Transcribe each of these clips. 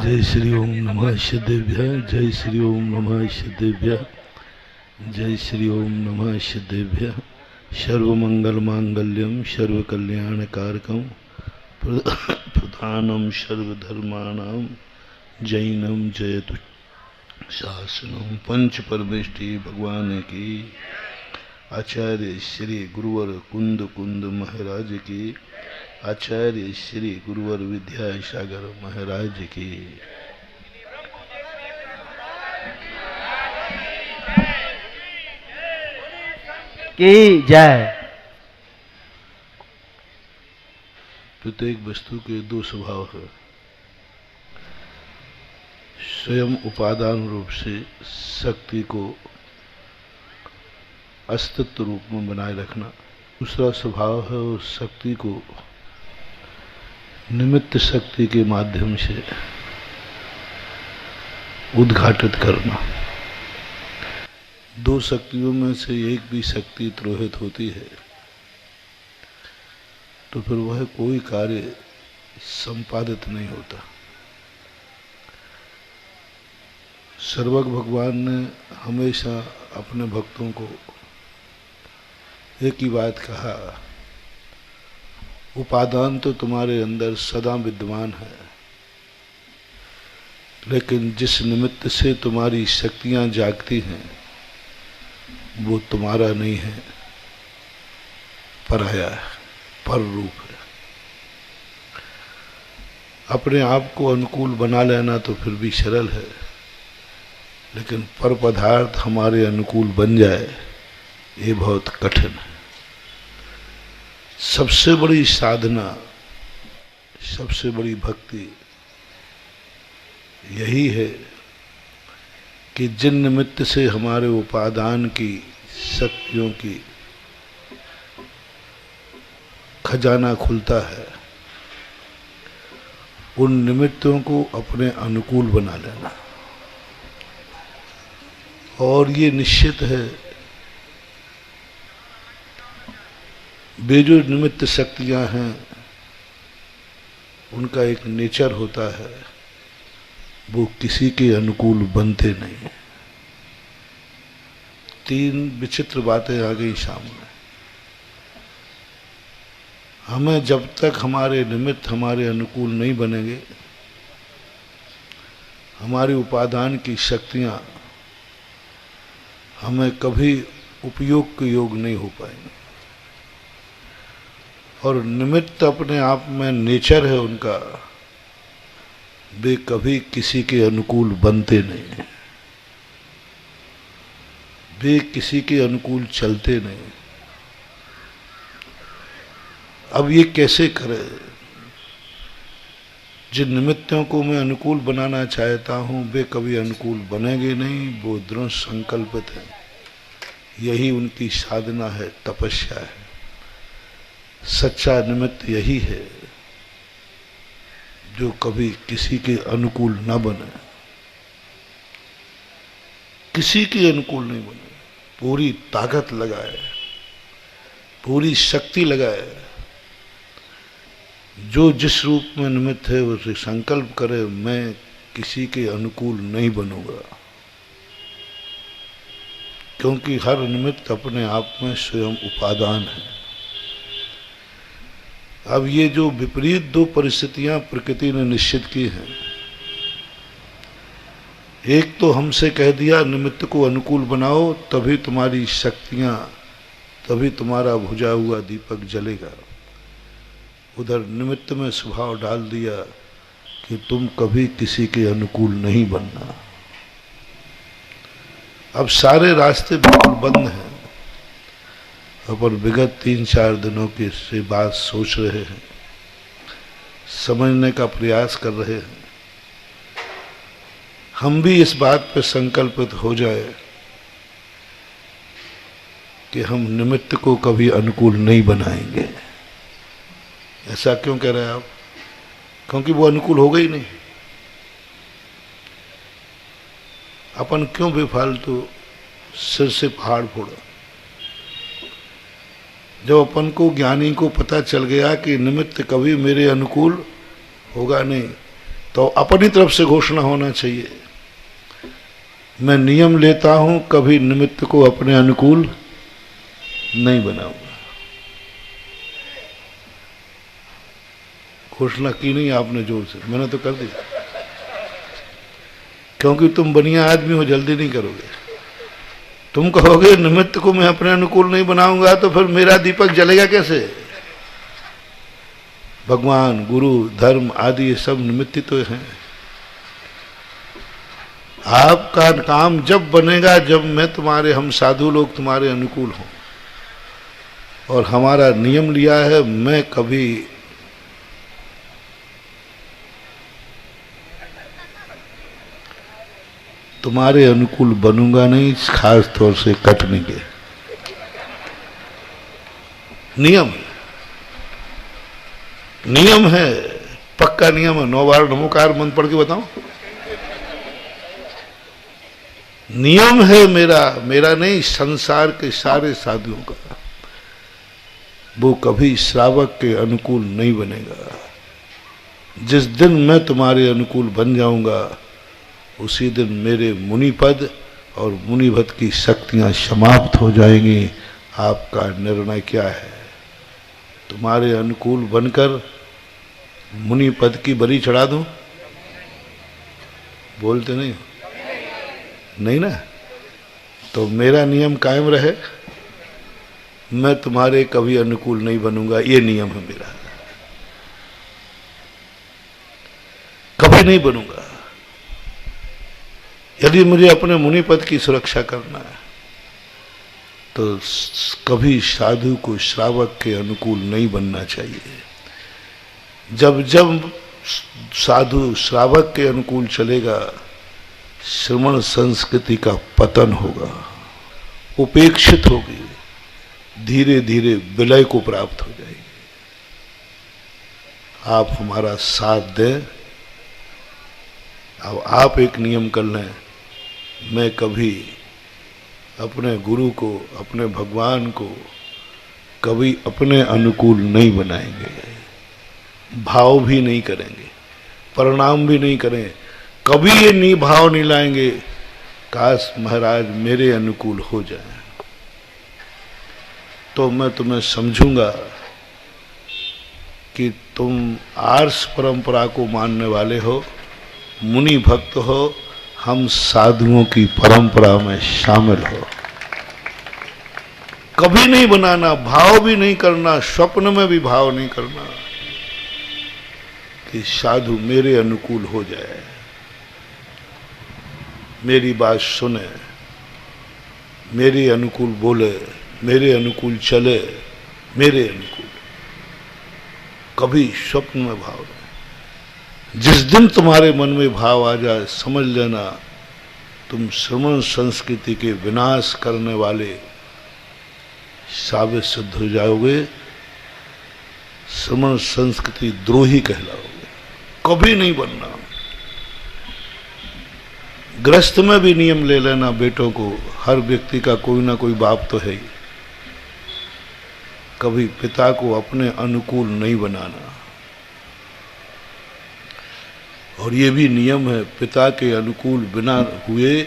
जय श्री ओम नमः शिदेभ्य। जय श्री ओम नमः शिदेभ्य। जय श्री ओम नमः शिदेभ्य। सर्वमंगल मांगल्यम सर्वकल्याणकारकम प्रधानम सर्वधर्माणाम जैनम जयतु शासनम। पंच परमेष्टि भगवान की, आचार्य श्री गुरुवर कुंद कुंद महाराज की, आचार्य श्री गुरुवर विद्यासागर महाराज की। जय। प्रत्येक वस्तु के दो स्वभाव है। स्वयं उपादान रूप से शक्ति को अस्तित्व रूप में बनाए रखना। दूसरा स्वभाव है उस शक्ति को निमित्त शक्ति के माध्यम से उद्घाटित करना। दो शक्तियों में से एक भी शक्ति द्रोहित होती है तो फिर वह कोई कार्य संपादित नहीं होता। सर्वज्ञ भगवान ने हमेशा अपने भक्तों को एक ही बात कहा, उपादान तो तुम्हारे अंदर सदा विद्यमान है, लेकिन जिस निमित्त से तुम्हारी शक्तियां जागती हैं वो तुम्हारा नहीं है, पराया है, पर रूप है। अपने आप को अनुकूल बना लेना तो फिर भी सरल है, लेकिन पर पदार्थ हमारे अनुकूल बन जाए ये बहुत कठिन है। सबसे बड़ी साधना, सबसे बड़ी भक्ति यही है कि जिन निमित्त से हमारे उपादान की शक्तियों की खजाना खुलता है, उन निमित्तों को अपने अनुकूल बना लेना। और ये निश्चित है, वे जो निमित्त शक्तियां हैं उनका एक नेचर होता है, वो किसी के अनुकूल बनते नहीं। तीन विचित्र बातें आ गई सामने। हमें जब तक हमारे निमित्त हमारे अनुकूल नहीं बनेंगे, हमारी उपादान की शक्तियां हमें कभी उपयोग के योग नहीं हो पाएंगे। और निमित्त अपने आप में नेचर है उनका, वे कभी किसी के अनुकूल बनते नहीं, वे किसी के अनुकूल चलते नहीं। अब ये कैसे करें? जिन निमित्तों को मैं अनुकूल बनाना चाहता हूं वे कभी अनुकूल बनेंगे नहीं, वो दृढ़ संकल्पित है। यही उनकी साधना है, तपस्या है। सच्चा निमित्त यही है जो कभी किसी के अनुकूल न बने, किसी के अनुकूल नहीं बने। पूरी ताकत लगाए, पूरी शक्ति लगाए, जो जिस रूप में निमित्त है उसे संकल्प करे, मैं किसी के अनुकूल नहीं बनूंगा, क्योंकि हर निमित्त अपने आप में स्वयं उपादान है। अब ये जो विपरीत दो परिस्थितियां प्रकृति ने निश्चित की हैं, एक तो हमसे कह दिया निमित्त को अनुकूल बनाओ तभी तुम्हारी शक्तियां, तभी तुम्हारा बुझा हुआ दीपक जलेगा। उधर निमित्त में स्वभाव डाल दिया कि तुम कभी किसी के अनुकूल नहीं बनना। अब सारे रास्ते बिल्कुल बंद हैं। अपन विगत 3-4 दिनों की से बात सोच रहे हैं, समझने का प्रयास कर रहे हैं। हम भी इस बात पर संकल्पित हो जाए कि हम निमित्त को कभी अनुकूल नहीं बनाएंगे। ऐसा क्यों कह रहे हैं आप? क्योंकि वो अनुकूल होगा ही नहीं। अपन क्यों बेफालतू सिर से पहाड़ फोड़ा? जब अपन को, ज्ञानी को पता चल गया कि निमित्त कभी मेरे अनुकूल होगा नहीं, तो अपनी तरफ से घोषणा होना चाहिए, मैं नियम लेता हूं कभी निमित्त को अपने अनुकूल नहीं बनाऊंगा। घोषणा की नहीं आपने जोर से, मैंने तो कर दी, क्योंकि तुम बढ़िया आदमी हो, जल्दी नहीं करोगे। तुम कहोगे निमित्त को मैं अपने अनुकूल नहीं बनाऊंगा तो फिर मेरा दीपक जलेगा कैसे? भगवान, गुरु, धर्म आदि ये सब निमित्त तो हैं। आपका काम जब बनेगा जब मैं तुम्हारे, हम साधु लोग तुम्हारे अनुकूल हों, और हमारा नियम लिया है मैं कभी तुम्हारे अनुकूल बनूंगा नहीं, खास तौर से कटने के नियम, नियम है, पक्का नियम है। 9 बार नमोकार मंत्र पढ़ के बताऊं, नियम है मेरा, मेरा नहीं, संसार के सारे साधुओं का। वो कभी श्रावक के अनुकूल नहीं बनेगा। जिस दिन मैं तुम्हारे अनुकूल बन जाऊंगा उसी दिन मेरे मुनि पद और मुनि पद की शक्तियां समाप्त हो जाएंगी। आपका निर्णय क्या है? तुम्हारे अनुकूल बनकर मुनि पद की बलि चढ़ा दूं? बोलते नहीं नहीं ना? तो मेरा नियम कायम रहे, मैं तुम्हारे कभी अनुकूल नहीं बनूंगा, ये नियम है मेरा, कभी नहीं बनूंगा। यदि मुझे अपने मुनि पद की सुरक्षा करना है तो कभी साधु को श्रावक के अनुकूल नहीं बनना चाहिए। जब जब साधु श्रावक के अनुकूल चलेगा श्रमण संस्कृति का पतन होगा, उपेक्षित होगी, धीरे धीरे विलय को प्राप्त हो जाएगी। आप हमारा साथ दें। अब आप एक नियम कर लें, मैं कभी अपने गुरु को, अपने भगवान को कभी अपने अनुकूल नहीं बनाएंगे, भाव भी नहीं करेंगे, प्रणाम भी नहीं करें, कभी ये भाव नहीं लाएंगे काश महाराज मेरे अनुकूल हो जाए, तो मैं तुम्हें समझूंगा कि तुम आर्ष परंपरा को मानने वाले हो, मुनि भक्त हो, हम साधुओं की परंपरा में शामिल हो। कभी नहीं बनाना, भाव भी नहीं करना, स्वप्न में भी भाव नहीं करना कि साधु मेरे अनुकूल हो जाए, मेरी बात सुने, मेरे अनुकूल बोले, मेरे अनुकूल चले, मेरे अनुकूल। कभी स्वप्न में भाव नहीं। जिस दिन तुम्हारे मन में भाव आ जाए समझ लेना तुम श्रमण संस्कृति के विनाश करने वाले साबित सिद्ध हो जाओगे, श्रमण संस्कृति द्रोही कहलाओगे। कभी नहीं बनना। गृहस्थ में भी नियम ले लेना बेटों को, हर व्यक्ति का कोई ना कोई बाप तो है ही। कभी पिता को अपने अनुकूल नहीं बनाना। और ये भी नियम है, पिता के अनुकूल बिना हुए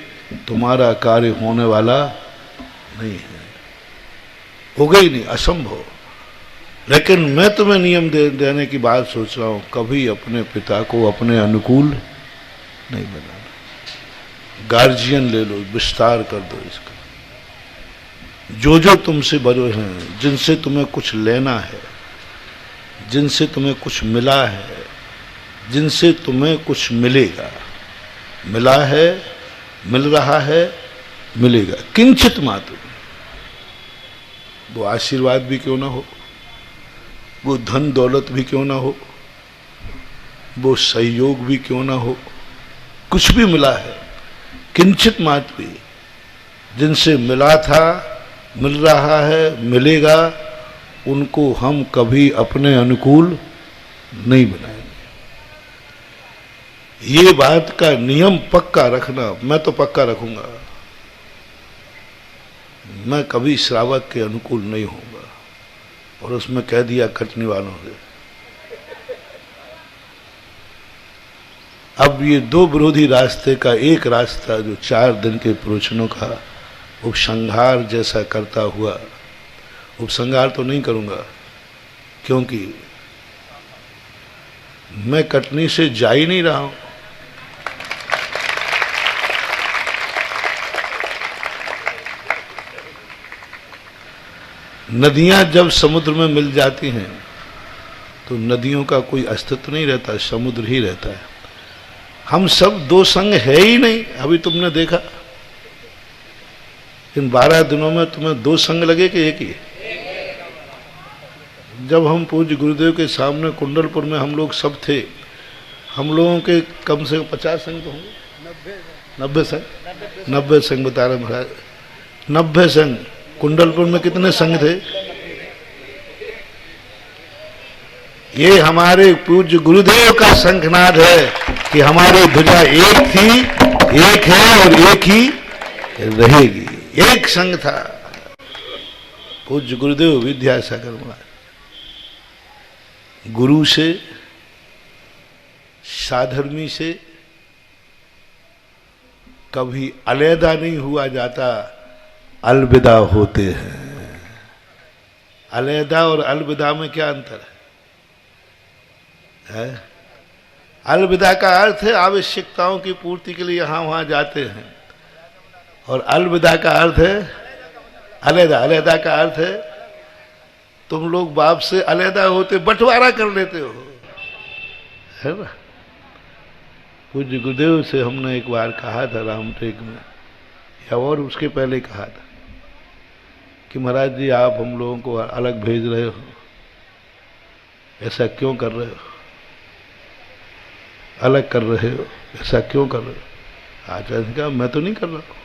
तुम्हारा कार्य होने वाला नहीं है, होगा ही नहीं, असंभव। लेकिन मैं तुम्हें नियम देने की बात सोच रहा हूं, कभी अपने पिता को अपने अनुकूल नहीं बनाना। गार्जियन ले लो, विस्तार कर दो इसका। जो जो तुमसे बड़े हैं, जिनसे तुम्हें कुछ लेना है, जिनसे तुम्हें कुछ मिला है, जिनसे तुम्हें कुछ मिलेगा, मिला है, मिल रहा है, मिलेगा, किंचित मात्र, वो आशीर्वाद भी क्यों ना हो, वो धन दौलत भी क्यों ना हो, वो सहयोग भी क्यों ना हो, कुछ भी मिला है, किंचित मात्र भी, जिनसे मिला था, मिल रहा है, मिलेगा, उनको हम कभी अपने अनुकूल नहीं बनाएंगे। ये बात का नियम पक्का रखना। मैं तो पक्का रखूंगा, मैं कभी श्रावक के अनुकूल नहीं होऊंगा। और उसमें कह दिया कटने वालों से, अब ये दो विरोधी रास्ते का एक रास्ता जो 4 दिन के प्रवचनों का उपसंहार जैसा करता हुआ, उपसंहार तो नहीं करूंगा क्योंकि मैं कटनी से जा ही नहीं रहा हूं। नदियां जब समुद्र में मिल जाती हैं तो नदियों का कोई अस्तित्व नहीं रहता, समुद्र ही रहता है। हम सब दो संग है ही नहीं। अभी तुमने देखा इन 12 दिनों में तुम्हें 2 संग लगे कि एक ही? जब हम पूज्य गुरुदेव के सामने कुंडलपुर में हम लोग सब थे, हम लोगों के कम से कम 50 संग तो होंगे, 90 संग, 90 संग बता रहे महाराज, 90 संग। कुंडलपुर में कितने संग थे? ये हमारे पूज्य गुरुदेव का शंखनाद है कि हमारी ध्वजा एक थी, एक है और एक ही रहेगी। एक संग था पूज्य गुरुदेव विद्यासागर महाराज। गुरु से, साधर्मी से कभी अलहदा नहीं हुआ जाता, अलविदा होते हैं। अलहदा और अलविदा में क्या अंतर है? अलविदा का अर्थ है आवश्यकताओं की पूर्ति के लिए यहां वहां जाते हैं, और अलविदा का अर्थ है अलहदा। अलहदा का अर्थ है तुम लोग बाप से अलहदा होते, बंटवारा कर लेते हो, है ना। पूज्य गुरुदेव से हमने एक बार कहा था रामटेक में, या और उसके पहले कहा था कि महाराज जी आप हम लोगों को अलग भेज रहे हो, ऐसा क्यों कर रहे हो? अलग कर रहे हो, ऐसा क्यों कर रहे हो? आचार्य ने कहा मैं तो नहीं कर रहा हूं,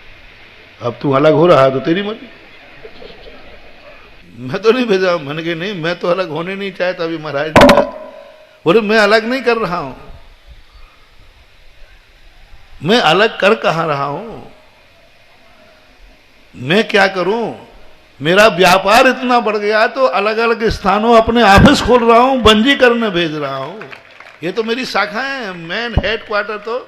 अब तू अलग हो रहा तो तेरी मर्जी, मैं तो नहीं भेजा। मैंने कहा नहीं, मैं तो अलग होने नहीं चाहता। अभी महाराज जी का बोले मैं अलग नहीं कर रहा हूं। मैं अलग कर कहां रहा हूं? मैं क्या करूं? मेरा व्यापार इतना बढ़ गया तो अलग अलग स्थानों अपने ऑफिस खोल रहा हूं, बंजी करने भेज रहा हूं। ये तो मेरी शाखाएं हैं। मेन हेडक्वार्टर तो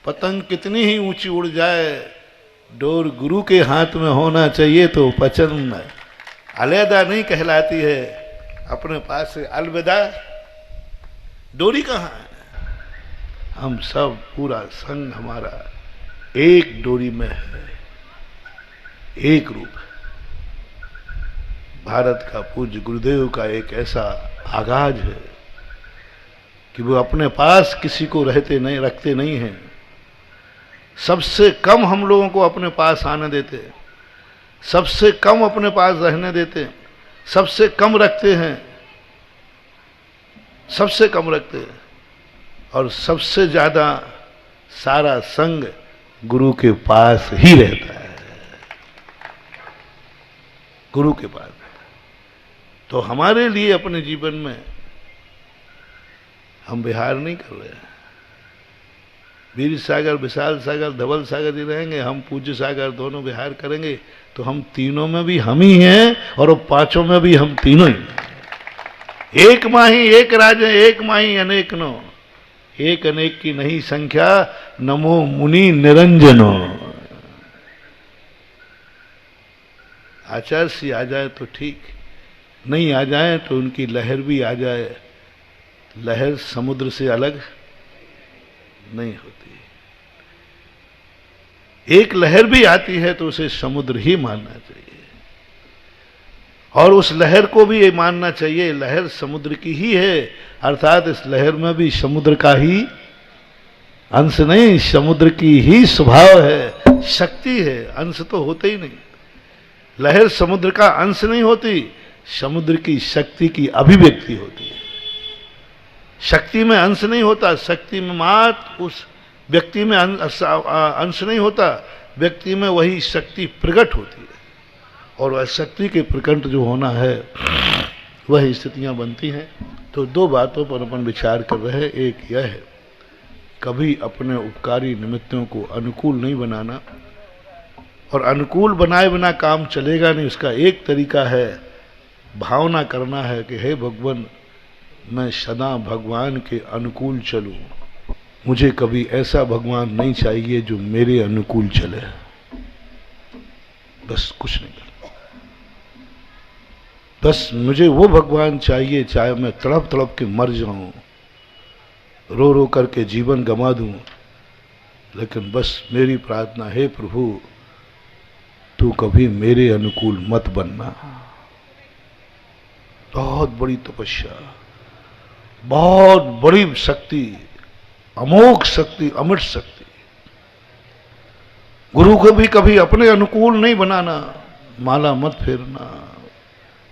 पतंग कितनी ही ऊंची उड़ जाए, डोर गुरु के हाथ में होना चाहिए तो पचन अलहदा नहीं कहलाती है। अपने पास से अलविदा, डोरी कहाँ है? हम सब पूरा संघ हमारा एक डोरी में है, एक रूप है। भारत का पूज्य गुरुदेव का एक ऐसा आगाज है कि वो अपने पास किसी को रखते नहीं हैं। सबसे कम हम लोगों को अपने पास आने देते, सबसे कम अपने पास रहने देते, सबसे कम रखते हैं, सबसे कम रखते हैं, और सबसे ज्यादा सारा संग गुरु के पास ही रहता है, गुरु के पास। तो हमारे लिए अपने जीवन में हम विहार नहीं कर रहे हैं। वीर सागर, विशाल सागर, धवल सागर जी रहेंगे, हम पूज्य सागर दोनों विहार करेंगे तो हम तीनों में भी हम ही हैं और 5 में भी हम तीनों ही। एक माही एक राजे, एक माही अनेक नो, एक अनेक की नहीं संख्या, नमो मुनि निरंजनो। आचार्य सी आ जाए तो ठीक, नहीं आ जाए तो उनकी लहर भी आ जाए। लहर समुद्र से अलग नहीं होती। एक लहर भी आती है तो उसे समुद्र ही मानना चाहिए, और उस लहर को भी ये मानना चाहिए लहर समुद्र की ही है, अर्थात इस लहर में भी समुद्र का ही अंश नहीं, समुद्र की ही स्वभाव है, शक्ति है। अंश तो होते ही नहीं। लहर समुद्र का अंश नहीं होती, समुद्र की शक्ति की अभिव्यक्ति होती है। शक्ति में अंश नहीं होता, शक्ति में मात्र उस व्यक्ति में अंश नहीं होता, व्यक्ति में वही शक्ति प्रकट होती है, और वह शक्ति के प्रकट जो होना है वह स्थितियां बनती हैं। तो 2 बातों पर अपन विचार कर रहे हैं। एक यह है, कभी अपने उपकारी निमित्तों को अनुकूल नहीं बनाना, और अनुकूल बनाए बिना काम चलेगा नहीं। उसका एक तरीका है भावना करना है कि हे भगवान, मैं सदा भगवान के अनुकूल चलूं। मुझे कभी ऐसा भगवान नहीं चाहिए जो मेरे अनुकूल चले। बस कुछ नहीं करना, बस मुझे वो भगवान चाहिए, चाहे मैं तड़प तड़प के मर जाऊं, रो रो करके जीवन गंवा दूं, लेकिन बस मेरी प्रार्थना है प्रभु तू कभी मेरे अनुकूल मत बनना। बहुत बड़ी तपस्या, बहुत बड़ी शक्ति, अमोघ शक्ति, अमृत शक्ति। गुरु को भी कभी अपने अनुकूल नहीं बनाना, माला मत फेरना,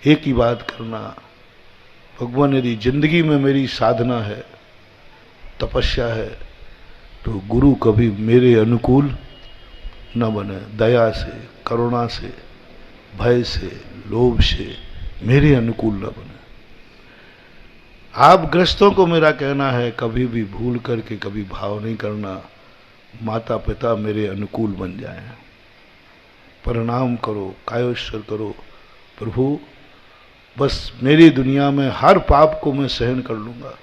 एक ही बात करना, भगवान यदि जिंदगी में मेरी साधना है, तपस्या है, तो गुरु कभी मेरे अनुकूल न बने। दया से, करुणा से, भय से, लोभ से मेरे अनुकूल न बने। आप ग्रस्तों को मेरा कहना है, कभी भी भूल करके कभी भाव नहीं करना माता पिता मेरे अनुकूल बन जाएं। प्रणाम करो, कायोश्वर करो, प्रभु बस मेरी दुनिया में हर पाप को मैं सहन कर लूंगा,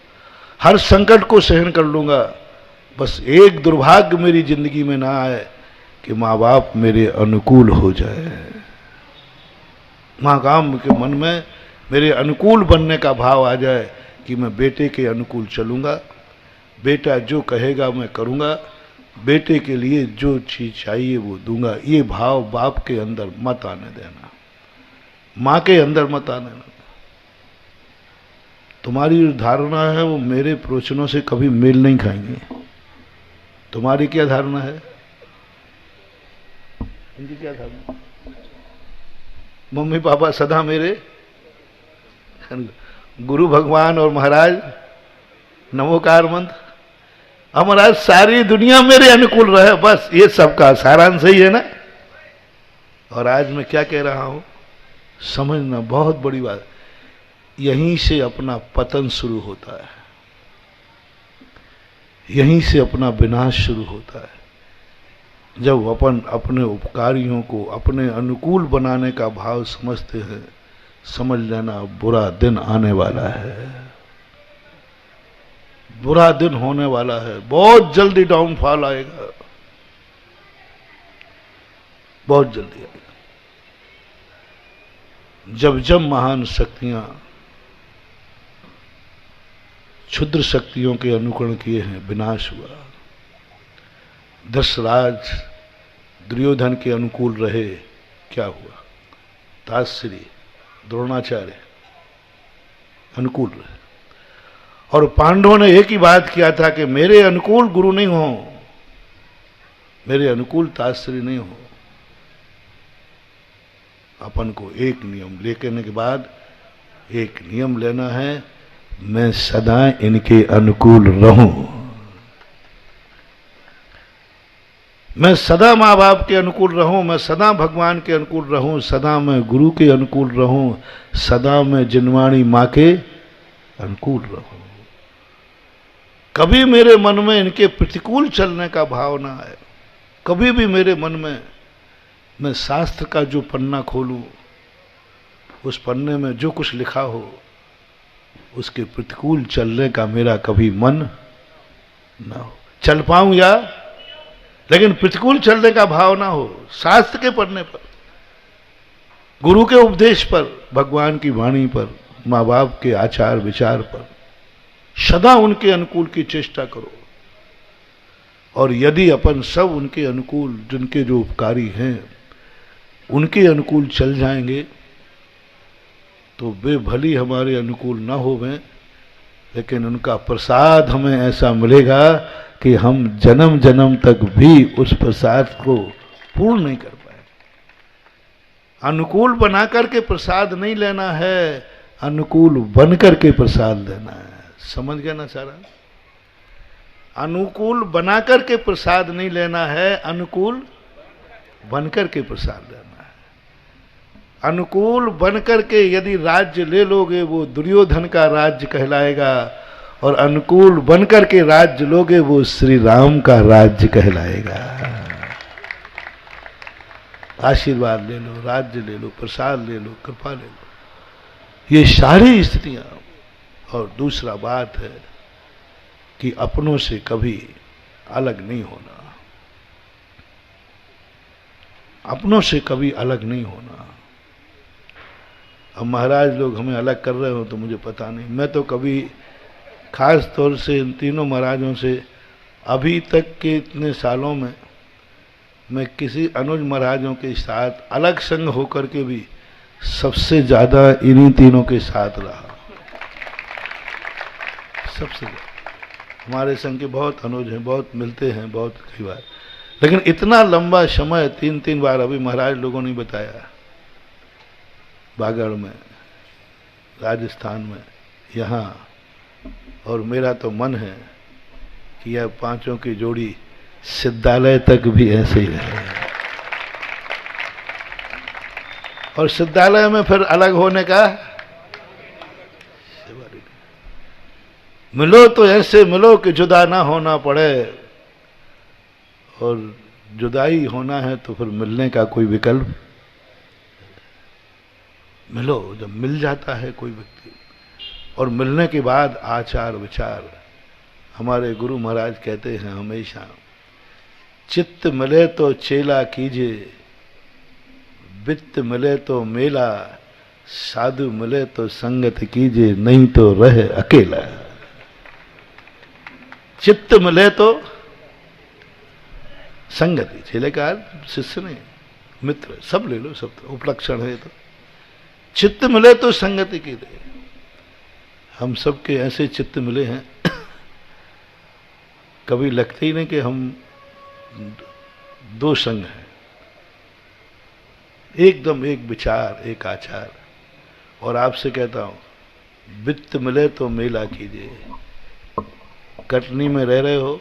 हर संकट को सहन कर लूंगा, बस एक दुर्भाग्य मेरी जिंदगी में ना आए कि माँ बाप मेरे अनुकूल हो जाए। माँ काम के मन में मेरे अनुकूल बनने का भाव आ जाए कि मैं बेटे के अनुकूल चलूंगा, बेटा जो कहेगा मैं करूंगा, बेटे के लिए जो चीज चाहिए वो दूंगा। ये भाव बाप के अंदर मत आने देना, माँ के अंदर मत आने देना। तुम्हारी जो धारणा है वो मेरे प्रवचनों से कभी मेल नहीं खाएंगे। तुम्हारी क्या धारणा है? इनकी क्या धारणा? मम्मी पापा सदा मेरे, गुरु भगवान और महाराज नमोकार मंत्र, अब महाराज सारी दुनिया मेरे अनुकूल रहे, बस ये सबका सारांश ही है ना। और आज मैं क्या कह रहा हूं समझना, बहुत बड़ी बात। यहीं से अपना पतन शुरू होता है, यहीं से अपना विनाश शुरू होता है। जब अपन अपने उपकारियों को अपने अनुकूल बनाने का भाव समझते हैं, समझ लेना बुरा दिन आने वाला है, बुरा दिन होने वाला है, बहुत जल्दी डाउनफॉल आएगा, बहुत जल्दी आएगा। जब जब महान शक्तियां क्षुद्र शक्तियों के अनुकरण किए हैं, विनाश हुआ। दशराज दुर्योधन के अनुकूल रहे, क्या हुआ? ताश्री द्रोणाचार्य अनुकूल रहे। और पांडवों ने एक ही बात किया था कि मेरे अनुकूल गुरु नहीं हो, मेरे अनुकूल ताश्री नहीं हो। अपन को एक नियम लेने के बाद एक नियम लेना है, मैं सदा इनके अनुकूल रहूं, मैं सदा माँ बाप के अनुकूल रहूं, मैं सदा भगवान के अनुकूल रहूं, सदा मैं गुरु के अनुकूल रहूं, सदा मैं जिनवाणी माँ के अनुकूल रहूं। कभी मेरे मन में इनके प्रतिकूल चलने का भाव ना आए। कभी भी मेरे मन में मैं शास्त्र का जो पन्ना खोलूं, उस पन्ने में जो कुछ लिखा हो उसके प्रतिकूल चलने का मेरा कभी मन ना हो। चल पाऊं या, लेकिन प्रतिकूल चलने का भाव ना हो। शास्त्र के पढ़ने पर, गुरु के उपदेश पर, भगवान की वाणी पर, माँ बाप के आचार विचार पर सदा उनके अनुकूल की चेष्टा करो। और यदि अपन सब उनके अनुकूल, जिनके जो उपकारी हैं उनके अनुकूल चल जाएंगे, तो वे भली हमारे अनुकूल ना होवें, लेकिन उनका प्रसाद हमें ऐसा मिलेगा कि हम जन्म जन्म तक भी उस प्रसाद को पूर्ण नहीं कर पाए। अनुकूल बना करके प्रसाद नहीं लेना है, अनुकूल बन करके प्रसाद लेना है। समझ गया ना सारा? अनुकूल बना करके प्रसाद नहीं लेना है, अनुकूल बन करके प्रसाद लेना है। अनुकूल बन करके यदि राज्य ले लोगे वो दुर्योधन का राज्य कहलाएगा, और अनुकूल बनकर के राज्य लोगे वो श्री राम का राज्य कहलाएगा। आशीर्वाद ले लो, राज्य ले लो, प्रसाद ले लो, कृपा ले लो, ये सारी स्थितियां। और दूसरा बात है कि अपनों से कभी अलग नहीं होना, अपनों से कभी अलग नहीं होना। अब महाराज लोग हमें अलग कर रहे हो तो मुझे पता नहीं, मैं तो कभी खास तौर से इन तीनों महाराजों से अभी तक के इतने सालों में मैं किसी अनुज महाराजों के साथ अलग संग होकर के भी सबसे ज्यादा इन्हीं तीनों के साथ रहा, सबसे ज्यादा। हमारे संग के बहुत अनुज हैं, बहुत मिलते हैं, बहुत कई बार, लेकिन इतना लंबा समय 3-3 बार अभी महाराज लोगों ने बताया, बागड़ में, राजस्थान में, यहाँ। और मेरा तो मन है कि यह पांचों की जोड़ी सिद्धालय तक भी ऐसे ही रहे, और सिद्धालय में फिर अलग होने का मिलो तो ऐसे मिलो कि जुदा ना होना पड़े, और जुदाई होना है तो फिर मिलने का कोई विकल्प। मिलो, जब मिल जाता है कोई व्यक्ति, और मिलने के बाद आचार विचार, हमारे गुरु महाराज कहते हैं हमेशा, चित्त मिले तो चेला कीजिए, वित्त मिले तो मेला, साधु मिले तो संगत कीजिए, नहीं तो रहे अकेला। चित्त मिले तो संगति, चेले का शिष्य नहीं, मित्र, सब ले लो, सब तो उपलक्षण है। तो चित्त मिले तो संगति कीजिए। हम सबके ऐसे चित्त मिले हैं, कभी लगते ही नहीं कि हम दो संग हैं, एकदम एक विचार, एक आचार। और आपसे कहता हूं, वित्त मिले तो मेला कीजिए। कटनी में रह रहे हो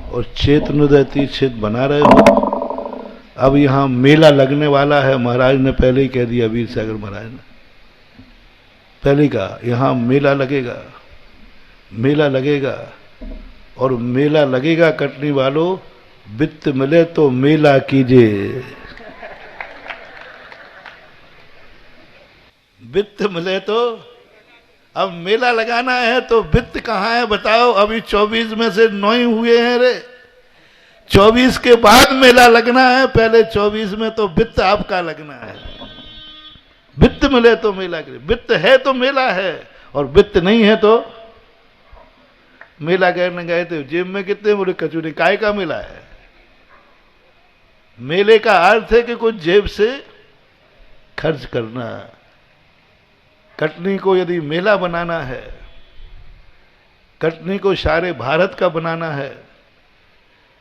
और चेतनोदय तीर्थ बना रहे हो, अब यहां मेला लगने वाला है। महाराज ने पहले ही कह दिया, वीर सागर महाराज ने पहले कहा, यहां मेला लगेगा, मेला लगेगा, और मेला लगेगा कटनी वालों, वित्त मिले तो मेला कीजिए। वित्त मिले तो, अब मेला लगाना है तो वित्त कहां है बताओ? अभी 24 में से 9 ही हुए हैं रे, 24 के बाद मेला लगना है, पहले 24 में तो वित्त आपका लगना है। वित्त मिले तो मेला कीजिए। वित्त है तो मेला है, और वित्त नहीं है तो मेला करने गए थे, जेब में कितने बोले कचौरी, काय का मेला है? मेले का अर्थ है कि कुछ जेब से खर्च करना। कटनी को यदि मेला बनाना है, कटनी को सारे भारत का बनाना है,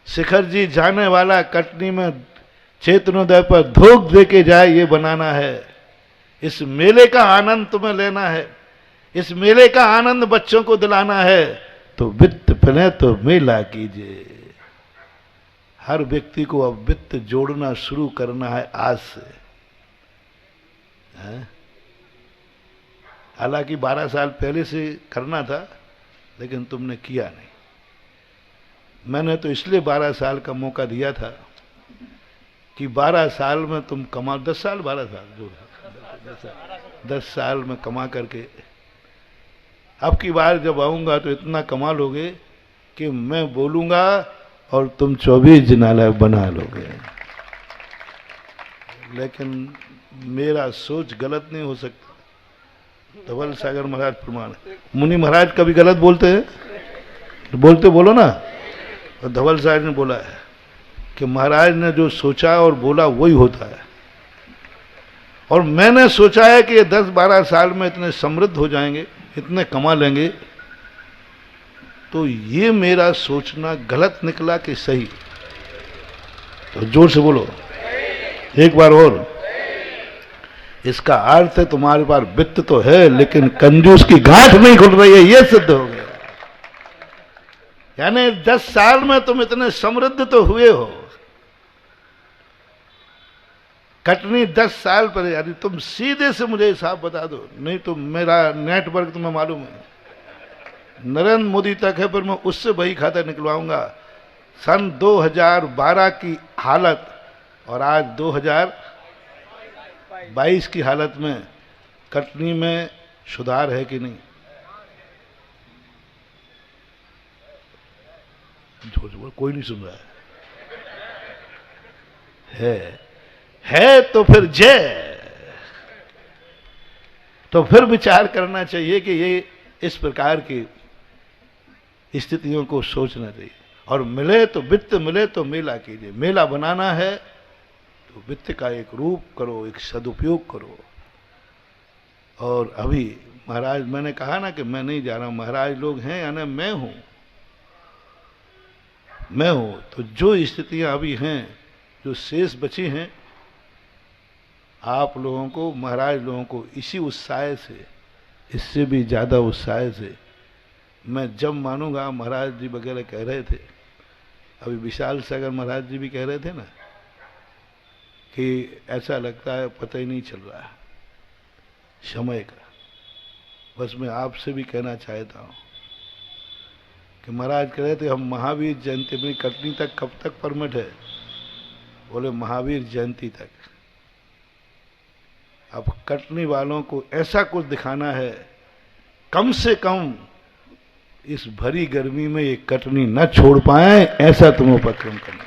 शिखर जी जाने वाला कटनी में चेतनोदय पर धोख दे के जाए, ये बनाना है। इस मेले का आनंद तुम्हें लेना है, इस मेले का आनंद बच्चों को दिलाना है, तो वित्त पहले तो मेला कीजिए। हर व्यक्ति को अब वित्त जोड़ना शुरू करना है आज से। हालांकि 12 साल पहले से करना था, लेकिन तुमने किया नहीं। मैंने तो इसलिए 12 साल का मौका दिया था कि 12 साल में तुम कमा, 10 साल 12 साल जो 10 साल में कमा करके, अब की बार जब आऊंगा तो इतना कमा लोगे कि मैं बोलूंगा और तुम 24 जिनालय बना लोगे। लेकिन मेरा सोच गलत नहीं हो सकता। धवल सागर महाराज प्रमाण, मुनि महाराज कभी गलत बोलते हैं? बोलते, बोलो ना। और धवल सागर ने बोला है कि महाराज ने जो सोचा और बोला वही होता है। और मैंने सोचा है कि ये 10-12 साल में इतने समृद्ध हो जाएंगे, इतने कमा लेंगे, तो ये मेरा सोचना गलत निकला कि सही? तो जोर से बोलो एक बार और। इसका अर्थ है तुम्हारे पास वित्त तो है, लेकिन कंजूस की गांठ नहीं खुल रही है, ये सिद्ध हो गया। यानी 10 साल में तुम इतने समृद्ध तो हुए हो। कटनी 10 साल पर, यानी तुम सीधे से मुझे हिसाब बता दो, नहीं तो मेरा नेटवर्क तुम्हें मालूम है, नरेंद्र मोदी तक है, पर मैं उससे बही खाता निकलवाऊंगा। सन 2012 की हालत और आज 2022 की हालत में कटनी में सुधार है कि नहीं? झूठ बोल, कोई नहीं सुन रहा है तो फिर जय। तो फिर विचार करना चाहिए कि ये इस प्रकार की स्थितियों को सोचना चाहिए। और मिले तो वित्त मिले तो मेला कीजिए। मेला बनाना है तो वित्त का एक रूप करो, एक सदुपयोग करो। और अभी महाराज, मैंने कहा ना कि मैं नहीं जा रहा हूं, महाराज लोग हैं यानी मैं हूं। तो जो स्थितियां अभी हैं, जो शेष बची हैं, आप लोगों को, महाराज लोगों को इसी उत्साह से, इससे भी ज्यादा उत्साह से मैं जब मानूंगा। महाराज जी वगैरह कह रहे थे, अभी विशाल सागर महाराज जी भी कह रहे थे ना कि ऐसा लगता है पता ही नहीं चल रहा है समय का। बस मैं आपसे भी कहना चाहता हूं कि महाराज कह रहे थे हम महावीर जयंती, अपनी कटनी तक कब तक परमिट है? बोले महावीर जयंती तक। अब कटनी वालों को ऐसा कुछ दिखाना है, कम से कम इस भरी गर्मी में ये कटनी न छोड़ पाए, ऐसा तुम उपक्रम करना।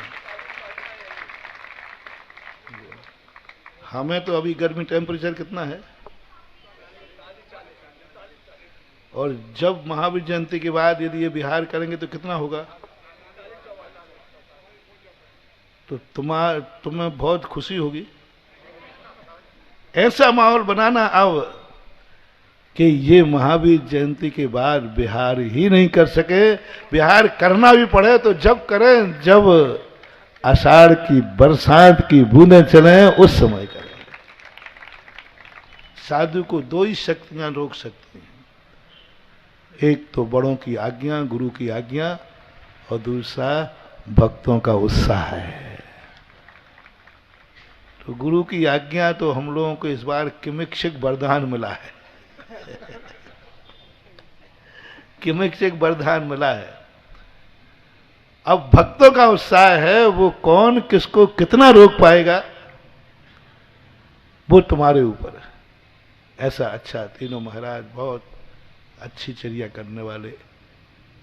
हमें तो अभी गर्मी टेम्परेचर कितना है? और जब महावीर जयंती के बाद यदि ये बिहार करेंगे तो कितना होगा? तो तुम्हें बहुत खुशी होगी। ऐसा माहौल बनाना अब कि ये महावीर जयंती के बाद बिहार ही नहीं कर सके। बिहार करना भी पड़े तो जब करें जब आषाढ़ की बरसात की बूंदें चलें, उस समय करें। साधु को दो ही शक्तियां रोक सकती हैं, एक तो बड़ों की आज्ञा, गुरु की आज्ञा, और दूसरा भक्तों का उत्साह है। तो गुरु की आज्ञा तो हम लोगों को इस बार किमिक्षिक वरदान मिला है। किमिक्षिक वरदान मिला है। अब भक्तों का उत्साह है, वो कौन किसको कितना रोक पाएगा वो तुम्हारे ऊपर है। ऐसा अच्छा तीनों महाराज बहुत अच्छी चर्या करने वाले।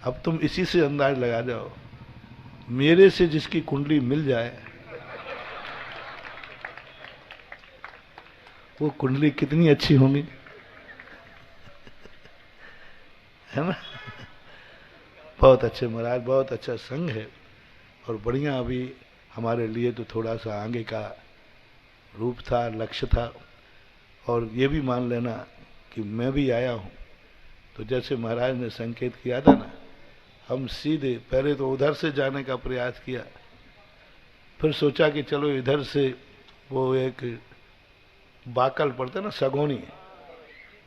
अब तुम इसी से अंदाज लगा जाओ, मेरे से जिसकी कुंडली मिल जाए वो कुंडली कितनी अच्छी होगी, है ना? बहुत अच्छे महाराज, बहुत अच्छा संघ है और बढ़िया। अभी हमारे लिए तो थोड़ा सा आगे का रूप था, लक्ष्य था। और ये भी मान लेना कि मैं भी आया हूं, तो जैसे महाराज ने संकेत किया था ना, हम सीधे पहले तो उधर से जाने का प्रयास किया, फिर सोचा कि चलो इधर से वो एक बाकल पड़ता ना, सगोनी,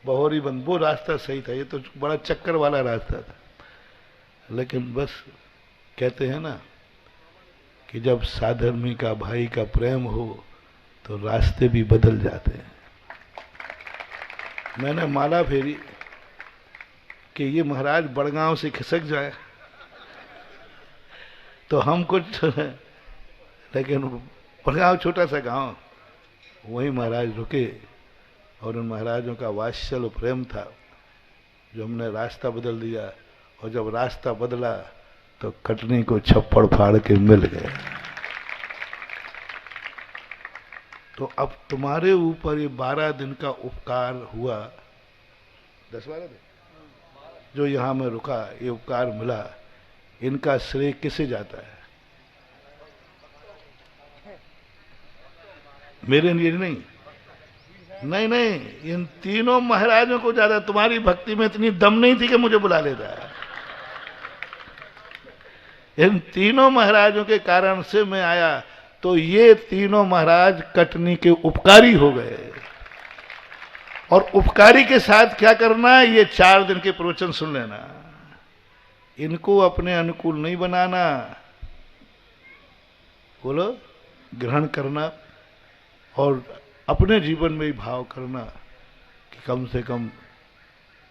बहोरी बंद, वो रास्ता सही था। ये तो बड़ा चक्कर वाला रास्ता था। लेकिन बस कहते हैं ना कि जब साधर्मी का, भाई का प्रेम हो तो रास्ते भी बदल जाते हैं। मैंने माला फेरी कि ये महाराज बड़गांव से खिसक जाए तो हम कुछ, लेकिन बड़गांव छोटा सा गांव, वहीं महाराज रुके और उन महाराजों का वात्सल्य प्रेम था जो हमने रास्ता बदल दिया। और जब रास्ता बदला तो कटनी को छप्पड़ फाड़ के मिल गए। तो अब तुम्हारे ऊपर ये 12 दिन का उपकार हुआ, 10-12 दिन जो यहां में रुका, ये उपकार मिला, इनका श्रेय किसे जाता है? मेरे लिए नहीं, नहीं नहीं, इन तीनों महाराजों को ज्यादा। तुम्हारी भक्ति में इतनी दम नहीं थी कि मुझे बुला लेता है। इन तीनों महाराजों के कारण से मैं आया, तो ये तीनों महाराज कटनी के उपकारी हो गए। और उपकारी के साथ क्या करना है, ये 4 दिन के प्रवचन सुन लेना। इनको अपने अनुकूल नहीं बनाना, बोलो, ग्रहण करना और अपने जीवन में ही भाव करना कि कम से कम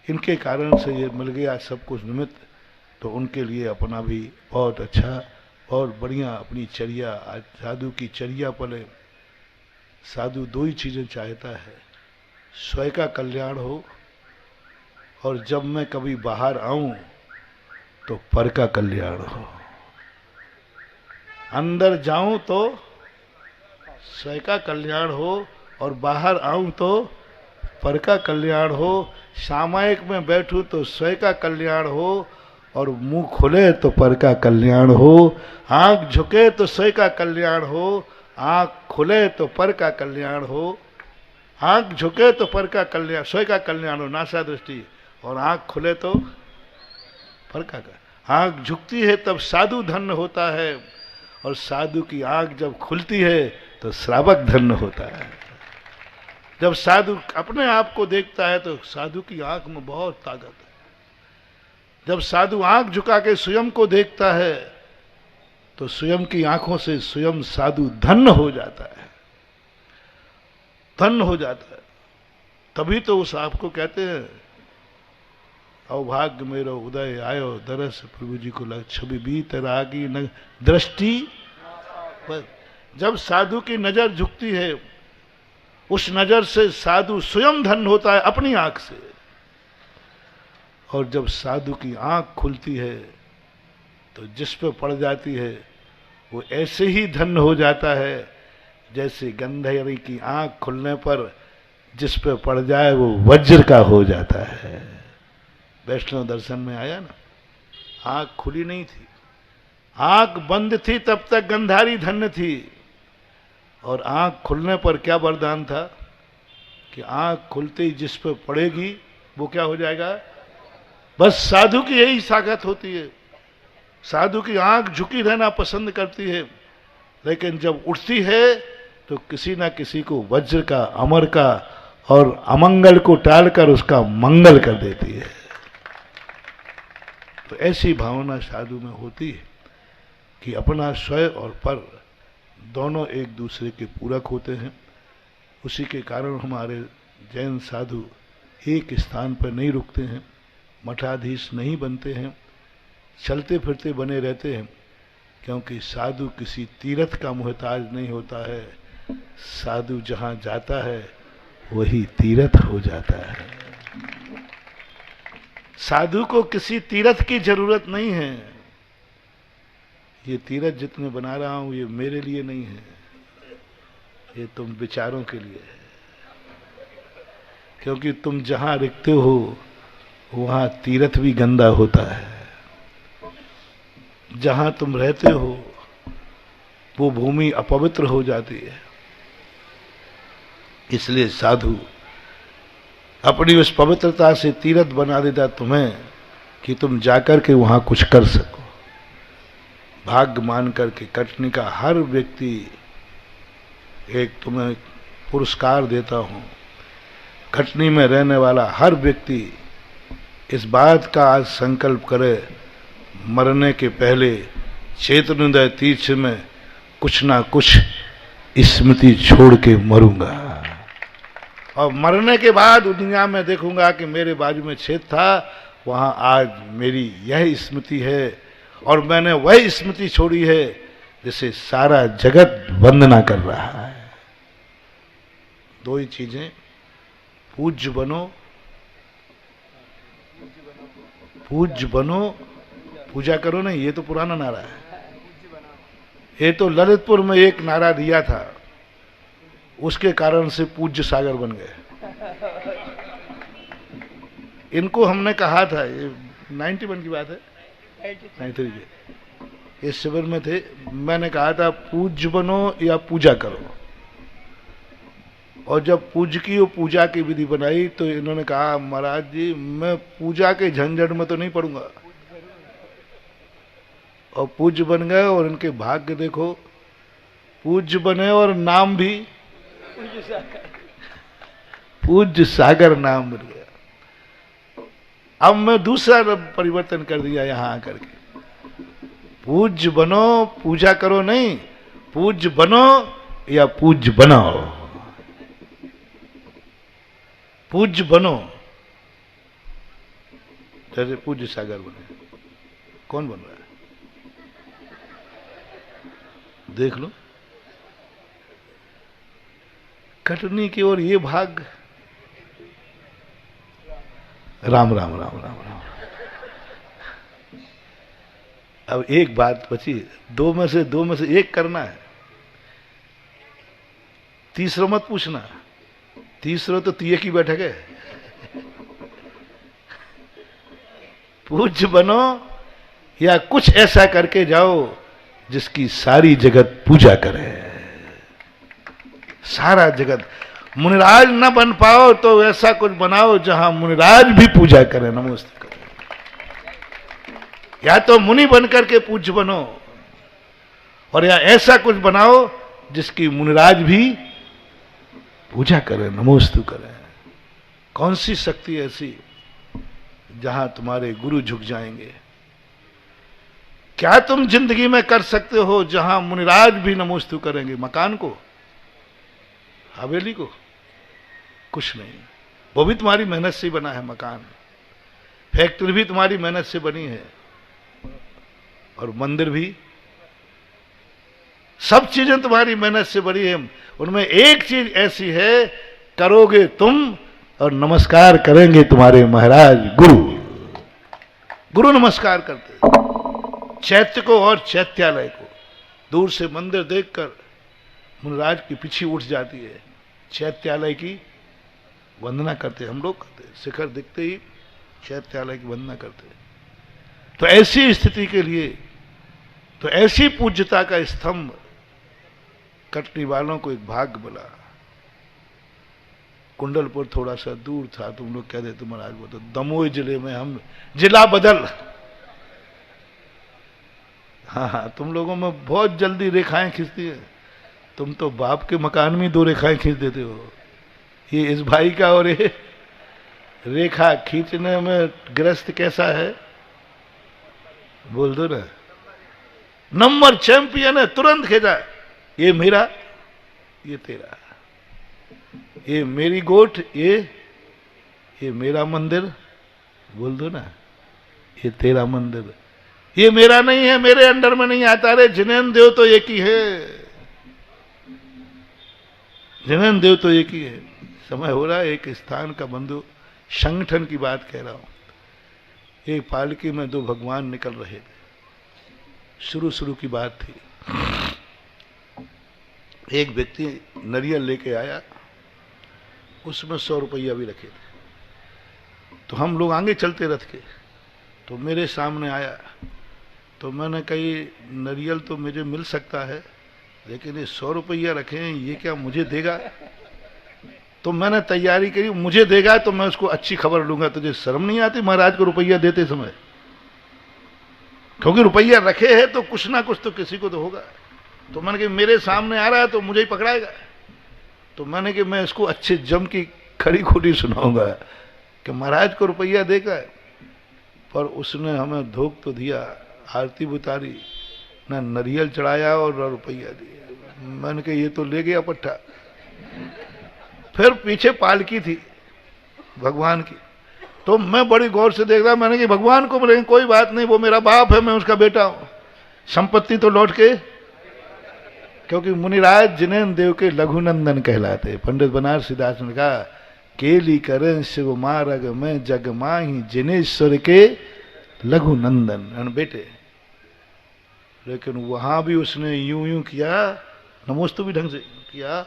इनके कारण से ये मिल गया सब कुछ निमित्त, तो उनके लिए अपना भी बहुत अच्छा और बढ़िया अपनी चर्या। आज साधु की चर्या पले। साधु 2 ही चीजें चाहता है, स्वयं का कल्याण हो, और जब मैं कभी बाहर आऊं तो पर का कल्याण हो। अंदर जाऊं तो स्वयं का कल्याण हो, और बाहर आऊं तो पर का कल्याण हो। सामायिक में बैठूं तो स्वयं का कल्याण हो, और मुंह खुले तो पर का कल्याण हो। आंख झुके तो स्वयं का कल्याण हो, आंख खुले तो पर का कल्याण हो। आंख झुके तो पर का कल्याण, स्वयं का कल्याण हो, नासा दृष्टि, और आंख खुले तो पर का। आंख झुकती है तब साधु धन्य होता है, और साधु की आंख जब खुलती है तो श्रावक धन्य होता है। जब साधु अपने आप को देखता है तो साधु की आंख में बहुत ताकत है। जब साधु आंख झुका के स्वयं को देखता है तो स्वयं की आंखों से स्वयं साधु धन्य हो जाता है, धन्य हो जाता है। तभी तो उस आपको कहते हैं, अवभाग्य मेरो उदय आयो, दरस प्रभु जी को लग, छवि बीत रागी न दृष्टि। जब साधु की नजर झुकती है, उस नजर से साधु स्वयं धन्य होता है अपनी आंख से। और जब साधु की आंख खुलती है तो जिस पे पड़ जाती है वो ऐसे ही धन्य हो जाता है जैसे गंधर्वी की आंख खुलने पर जिस पे पड़ जाए वो वज्र का हो जाता है। वैष्णव दर्शन में आया ना, आंख खुली नहीं थी, आंख बंद थी, तब तक गंधारी धन्य थी। और आंख खुलने पर क्या वरदान था कि आंख खुलते ही जिस पे पड़ेगी वो क्या हो जाएगा। बस साधु की यही ताकत होती है। साधु की आंख झुकी रहना पसंद करती है, लेकिन जब उठती है तो किसी ना किसी को वज्र का, अमर का और अमंगल को टालकर उसका मंगल कर देती है। तो ऐसी भावना साधु में होती है कि अपना स्वयं और पर दोनों एक दूसरे के पूरक होते हैं। उसी के कारण हमारे जैन साधु एक स्थान पर नहीं रुकते हैं, मठाधीश नहीं बनते हैं, चलते फिरते बने रहते हैं, क्योंकि साधु किसी तीर्थ का मोहताज नहीं होता है। साधु जहां जाता है वही तीर्थ हो जाता है। साधु को किसी तीर्थ की जरूरत नहीं है। ये तीर्थ जितने बना रहा हूं ये मेरे लिए नहीं है, ये तुम विचारों के लिए है। क्योंकि तुम जहां रुकते हो वहां तीर्थ भी गंदा होता है। जहां तुम रहते हो वो भूमि अपवित्र हो जाती है। इसलिए साधु अपनी उस पवित्रता से तीर्थ बना देता तुम्हें कि तुम जाकर के वहां कुछ कर सको। भाग्य मान करके कटनी का हर व्यक्ति एक तुम्हें पुरस्कार देता हूं। कटनी में रहने वाला हर व्यक्ति इस बात का आज संकल्प करे, मरने के पहले चैतन्योदय तीर्थ में कुछ ना कुछ स्मृति छोड़ के मरूंगा, और मरने के बाद दुनिया में देखूंगा कि मेरे बाजू में छेद था, वहां आज मेरी यह स्मृति है, और मैंने वह स्मृति छोड़ी है जिसे सारा जगत वंदना कर रहा है। दो ही चीजें, पूज्य बनो, पूज्य बनो, पूजा करो नहीं, ये तो पुराना नारा है। ये तो ललितपुर में एक नारा दिया था, उसके कारण से पूज्य सागर बन गए। इनको हमने कहा था, ये 91 की बात है, 93 की, इस शिविर में थे, मैंने कहा था पूज्य बनो या पूजा करो। और जब पूज्य की वो पूजा की विधि बनाई तो इन्होंने कहा महाराज जी मैं पूजा के झंझट में तो नहीं पड़ूंगा। और पूज्य बन गए, और इनके भाग्य देखो, पूज्य बने और नाम भी पूज्य सागर नाम बन गया। अब मैं दूसरा परिवर्तन कर दिया यहां आकर के, पूज्य बनो, पूजा करो नहीं, पूज्य बनो या पूज्य बनाओ। पूज्य बनो, जैसे पूज्य सागर बने। कौन बन रहा है देख लो। कटनी की ओर ये भाग राम राम राम राम राम। अब एक बात बची, दो में से एक करना है, तीसरा मत पूछना, तीसरा तो तीये की बैठक है। पूज्य बनो या कुछ ऐसा करके जाओ जिसकी सारी जगत पूजा करे। सारा जगत, मुनिराज न बन पाओ तो ऐसा कुछ बनाओ जहां मुनिराज भी पूजा करे, नमस्ते करे। या तो मुनि बनकर के पूज्य बनो, और या ऐसा कुछ बनाओ जिसकी मुनिराज भी पूजा करे, नमोस्तु करे। कौन सी शक्ति ऐसी जहां तुम्हारे गुरु झुक जाएंगे? क्या तुम जिंदगी में कर सकते हो जहां मुनिराज भी नमोस्तु करेंगे? मकान को, हवेली को? कुछ नहीं। वो भी तुम्हारी मेहनत से बना है मकान, फैक्ट्री भी तुम्हारी मेहनत से बनी है, और मंदिर भी, सब चीजें तुम्हारी मेहनत से बनी है। उनमें एक चीज ऐसी है, करोगे तुम और नमस्कार करेंगे तुम्हारे महाराज गुरु। गुरु नमस्कार करते, चैत्य को और चैत्यालय को। दूर से मंदिर देखकर मुनिराज की पीछे उठ जाती है, चैत्यालय की वंदना करते, हम लोग करते, शिखर दिखते ही चैत्यालय की वंदना करते। तो ऐसी स्थिति के लिए, तो ऐसी पूज्यता का स्तंभ कटनी वालों को एक भाग्य मिला। कुंडलपुर थोड़ा सा दूर था, तुम लोग कह देते महाराज वो तो दमोह जिले में, हम जिला बदल। हाँ, तुम लोगों में बहुत जल्दी रेखाएं खींचती है। तुम तो बाप के मकान में 2 रेखाएं खींच देते हो। ये इस भाई का और ये रेखा खींचने में ग्रस्त कैसा है, बोल दो ना। नंबर चैंपियन है, तुरंत खींचा। ये मेरा, ये तेरा, ये मेरी गोट, ये मेरा मंदिर, बोल दो ना। ये तेरा मंदिर, ये मेरा नहीं है, मेरे अंडर में नहीं आता। रे जिनेन देव तो एक ही है, जिनेन देव तो एक ही है। समय हो रहा है, एक स्थान का बंधु संगठन की बात कह रहा हूं। एक पालकी में 2 भगवान निकल रहे थे, शुरू की बात थी। एक व्यक्ति नरियल लेके आया, उसमें 100 रुपया भी रखे थे। तो हम लोग आगे चलते रथ के, तो मेरे सामने आया। तो मैंने कही नरियल तो मुझे मिल सकता है, लेकिन ये 100 रुपया रखे हैं, ये क्या मुझे देगा? तो मैंने तैयारी करी, मुझे देगा तो मैं उसको अच्छी खबर लूंगा। तुझे शर्म नहीं आती महाराज को रुपया देते समय? क्योंकि रुपया रखे हैं तो कुछ ना कुछ तो किसी को तो होगा। तो मैंने कहा मेरे सामने आ रहा है तो मुझे ही पकड़ाएगा। तो मैंने कि मैं इसको अच्छे जम की खड़ी खोटी सुनाऊंगा कि महाराज को रुपया देगा। पर उसने हमें धोख तो दिया, आरती उतारी, ना नरियल चढ़ाया और ना रुपया दिया। मैंने कहा ये तो ले गया पट्टा। फिर पीछे पालकी थी भगवान की, तो मैं बड़ी गौर से देख रहा। मैंने कि भगवान को बोले कोई बात नहीं, वो मेरा बाप है, मैं उसका बेटा हूं, संपत्ति तो लौट के। क्योंकि मुनिराज जिनेन देव के लघुनंदन कहलाते। पंडित बनारसी दास ने कहा केली करें शिव मारग में जग माही जिनेश्वर के लघुनंदन बेटे। लेकिन वहां भी उसने यूं किया, नमोस्तु भी ढंग से किया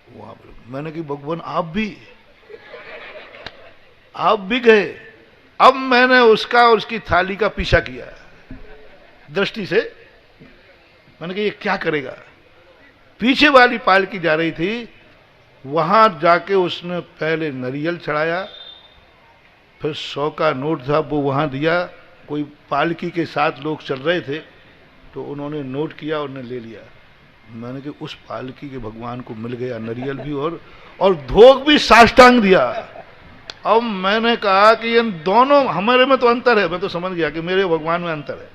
वहां पर। मैंने कि भगवान आप भी गए। अब मैंने उसका और उसकी थाली का पीछा किया दृष्टि से। मैंने कहा ये क्या करेगा? पीछे वाली पालकी जा रही थी, वहां जाके उसने पहले नरियल चढ़ाया, फिर 100 का नोट था वो वहां दिया। कोई पालकी के साथ लोग चल रहे थे तो उन्होंने नोट किया और ने ले लिया। मैंने कि उस पालकी के भगवान को मिल गया नरियल भी और धोख भी साष्टांग दिया। अब मैंने कहा कि इन दोनों, हमारे में तो अंतर है। मैं तो समझ गया कि मेरे भगवान में अंतर है,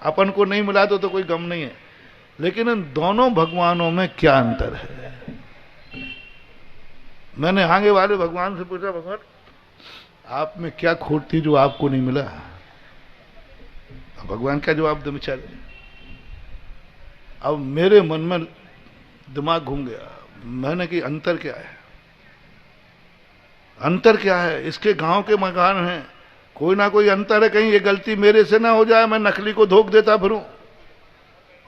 अपन को नहीं मिला तो कोई गम नहीं है, लेकिन इन दोनों भगवानों में क्या अंतर है? मैंने आगे वाले भगवान से पूछा भगवान आप में क्या खोट थी जो आपको नहीं मिला? भगवान का जवाब दे बेचारे। अब मेरे मन में दिमाग घूम गया। मैंने कि अंतर क्या है? अंतर क्या है? इसके गांव के मकान हैं, कोई ना कोई अंतर है, कहीं ये गलती मेरे से ना हो जाए, मैं नकली को धोख देता फिरूं।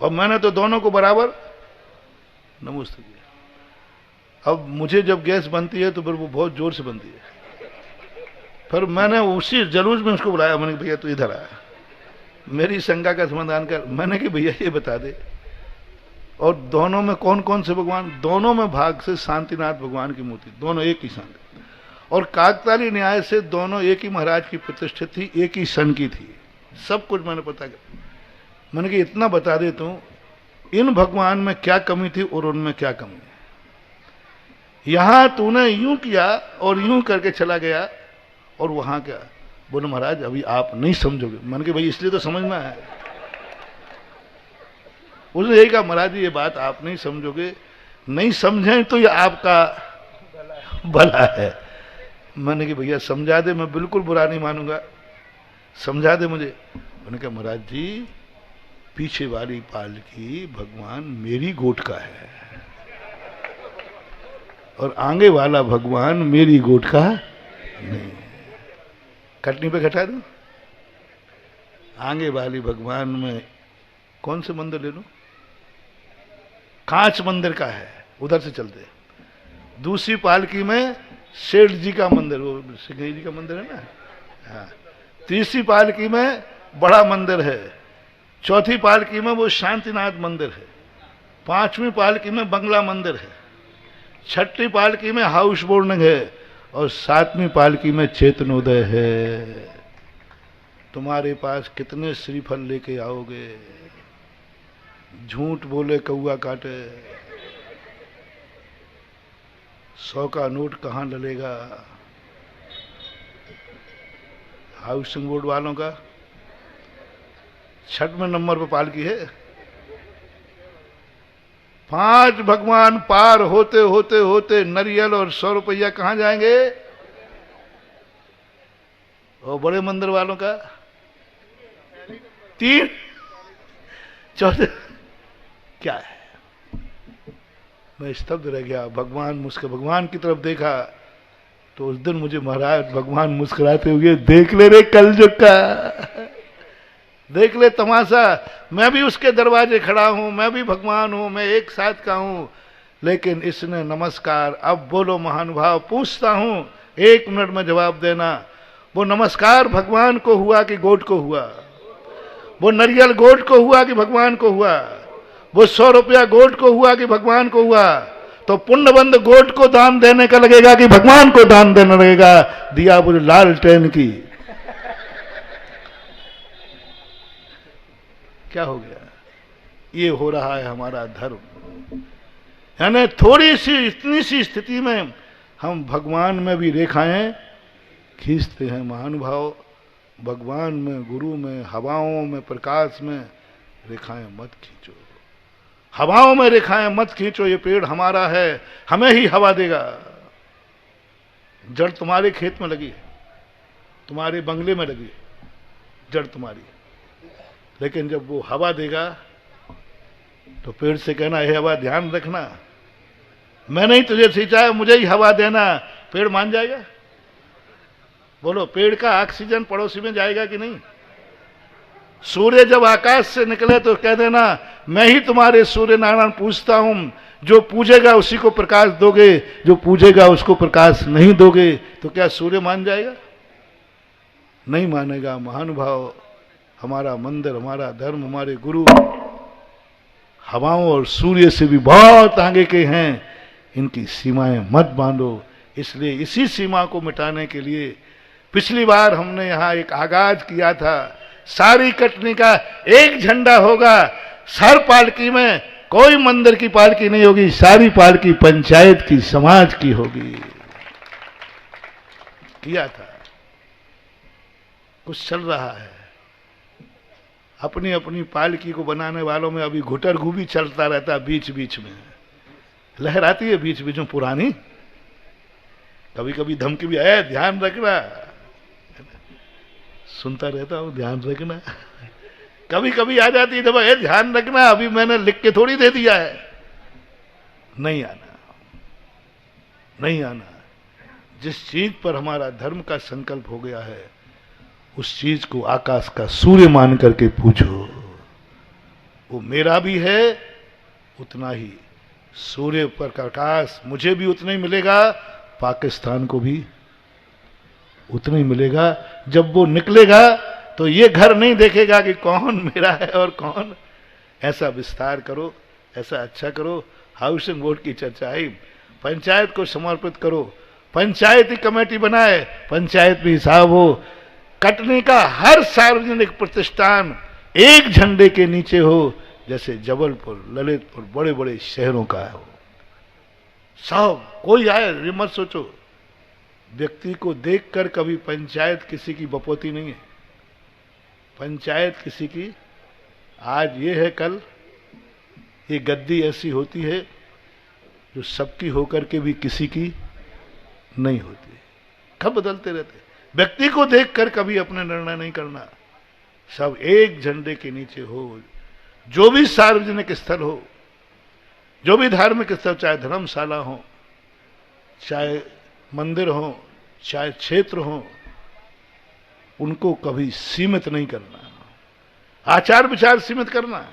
और मैंने तो दोनों को बराबर नमस्ते किया। अब मुझे जब गैस बनती है तो फिर वो बहुत जोर से बनती है, फिर मैंने उसी जुलूस में उसको बुलाया, मैंने भैया तू इधर आया, मेरी शंका का समाधान कर। मैंने कि भैया ये बता दे, और दोनों में कौन कौन से भगवान? दोनों में भाग से शांतिनाथ भगवान की मूर्ति, दोनों एक ही शांति, और काकताली न्याय से दोनों एक ही महाराज की प्रतिष्ठित थी, एक ही सन की थी। सब कुछ मैंने पता किया। मैंने कि इतना बता दे तू, इन भगवान में क्या कमी थी और उनमें क्या कमी है। यहां तूने यूं किया और यूं करके चला गया, और वहां क्या? बोले महाराज अभी आप नहीं समझोगे। मैंने कि भाई इसलिए तो समझना है। उसने यही कहा, महाराज जी ये बात आप नहीं समझोगे, नहीं समझें तो ये आपका भला है। मैंने कि भैया समझा दे, मैं बिल्कुल बुरा नहीं मानूंगा, समझा दे मुझे। मैंने कहा महाराज जी पीछे वाली पालकी भगवान मेरी गोट का है, और आगे वाला भगवान मेरी गोट का नहीं। कटनी पे घटा दूं? आगे वाली भगवान में कौन से मंदिर ले लूं? कांच मंदिर का है, उधर से चलते। दूसरी पालकी में सेठ जी का मंदिर, वो सिंह जी का मंदिर है ना। हाँ। तीसरी पालकी में बड़ा मंदिर है, चौथी पालकी में वो शांतिनाथ मंदिर है, पांचवी पालकी में बंगला मंदिर है, छठी पालकी में हाउस बोर्डिंग है, और सातवीं पालकी में चेतनोदय है। तुम्हारे पास कितने श्रीफल लेके आओगे? झूठ बोले कौआ काटे, 100 का नोट कहां डलेगा? हाउसिंग बोर्ड वालों का 6वें नंबर पर पालकी है। 5 भगवान पार होते होते होते नरियल और 100 रुपया कहां जाएंगे? और बड़े मंदिर वालों का 3 14 क्या है? मैं स्तब्ध रह गया। भगवान की तरफ देखा तो उस दिन मुझे महाराज भगवान मुस्कुराते हुए, देख ले रे कलयुग का, देख ले तमाशा, मैं भी उसके दरवाजे खड़ा हूं, मैं भी भगवान हूं, मैं एक साथ का हूं। लेकिन इसने नमस्कार, अब बोलो महानुभाव, पूछता हूं 1 मिनट में जवाब देना, वो नमस्कार भगवान को हुआ कि गोट को हुआ? वो नरियल गोट को हुआ कि भगवान को हुआ? वो 100 रुपया गोट को हुआ कि भगवान को हुआ? तो पुण्यबंद गोट को दान देने का लगेगा कि भगवान को दान देने लगेगा? दिया मुझे लालटेन की। क्या हो गया? ये हो रहा है हमारा धर्म। यानी थोड़ी सी इतनी सी स्थिति में हम भगवान में भी रेखाएं खींचते हैं। महानुभाव, भगवान में, गुरु में, हवाओं में, प्रकाश में रेखाएं मत खींचो। हवाओं में रेखाएं मत खींचो। ये पेड़ हमारा है, हमें ही हवा देगा। जड़ तुम्हारे खेत में लगी है, तुम्हारे बंगले में लगी है जड़ तुम्हारी, लेकिन जब वो हवा देगा तो पेड़ से कहना, हे हवा ध्यान रखना, मैंने ही तुझे सिंचाया, मुझे ही हवा देना। पेड़ मान जाएगा? बोलो, पेड़ का ऑक्सीजन पड़ोसी में जाएगा कि नहीं? सूर्य जब आकाश से निकले तो कह देना, मैं ही तुम्हारे सूर्य नारायण पूजता हूं, जो पूजेगा उसी को प्रकाश दोगे, जो पूजेगा उसको प्रकाश नहीं दोगे। तो क्या सूर्य मान जाएगा? नहीं मानेगा। महानुभाव, हमारा मंदिर, हमारा धर्म, हमारे गुरु हवाओं और सूर्य से भी बहुत आगे के हैं। इनकी सीमाएं मत बांधो। इसलिए इसी सीमा को मिटाने के लिए पिछली बार हमने यहां एक आगाज किया था, सारी कटनी का एक झंडा होगा। हर पालकी में कोई मंदिर की पालकी नहीं होगी, सारी पालकी पंचायत की, समाज की होगी। किया था, कुछ चल रहा है। अपनी अपनी पालकी को बनाने वालों में अभी घुटर घूबी चलता रहता, बीच बीच में लहराती है, बीच बीच में पुरानी। कभी कभी धमकी भी है, ध्यान रखना, सुनता रहता हूं, ध्यान रखना। कभी कभी आ जाती है जब, ध्यान रखना, अभी मैंने लिख के थोड़ी दे दिया है। नहीं आना, नहीं आना। जिस चीज पर हमारा धर्म का संकल्प हो गया है उस चीज को आकाश का सूर्य मान करके पूछो, वो मेरा भी है उतना ही, सूर्य पर का प्रकाश मुझे भी उतना ही मिलेगा, पाकिस्तान को भी उतना ही मिलेगा। जब वो निकलेगा तो ये घर नहीं देखेगा कि कौन मेरा है और कौन। ऐसा विस्तार करो, ऐसा अच्छा करो। हाउसिंग बोर्ड की चर्चा आई, पंचायत को समर्पित करो, पंचायती कमेटी बनाए, पंचायत में हिसाब हो, कटनी का हर सार्वजनिक प्रतिष्ठान एक झंडे के नीचे हो, जैसे जबलपुर, ललितपुर बड़े बड़े शहरों का हो। सब कोई आए, ये मत सोचो व्यक्ति को देखकर कभी पंचायत किसी की बपोती नहीं है। पंचायत किसी की आज ये है, कल ये गद्दी ऐसी होती है जो सबकी होकर के भी किसी की नहीं होती। कब बदलते रहते। व्यक्ति को देखकर कभी अपने निर्णय नहीं करना, सब एक झंडे के नीचे हो। जो भी सार्वजनिक स्थल हो, जो भी धार्मिक स्थल, चाहे धर्मशाला हो, चाहे मंदिर हो, चाहे क्षेत्र हो, उनको कभी सीमित नहीं करना। आचार विचार सीमित करना,